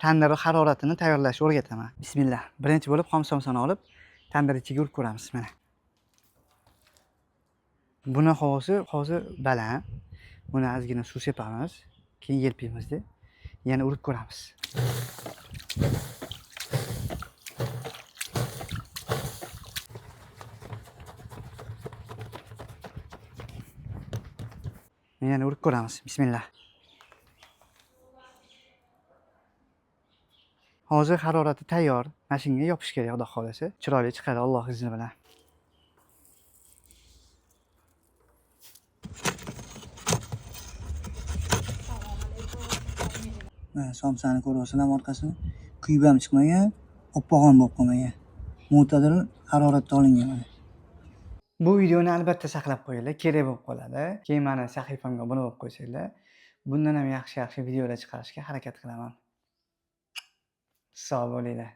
tandir haroratini tayyorlashni o'rgataman. Bismillah. Birinchi bo'lib xom somsani olib tandir ichiga urib ko'ramiz mana. Buni hozir baland. Buni ozgina suv sepamiz, keyin yelpimizda yana urib ko'ramiz. Yana urib ko'ramiz. Bismillah. Hozir harorati tayyor. Mashinaga yopish kerak, xudo xolasa. Chiroyli chiqadi Alloh izni bilan. Somsani ko'ryapsizlar orqasini. Kuyib ham chiqmagan, oppoq ham bo'lib qolmagan. Mo'tadil haroratda olingan mana. Bu videoni albatta saqlab qo'yinglar, kerak bo'lib qoladi. Keyin meni sahifamga obuna bo'lib qo'ysanglar, bundan ham yaxshi videolar chiqarishga harakat qilaman. Sog' bo'linglar.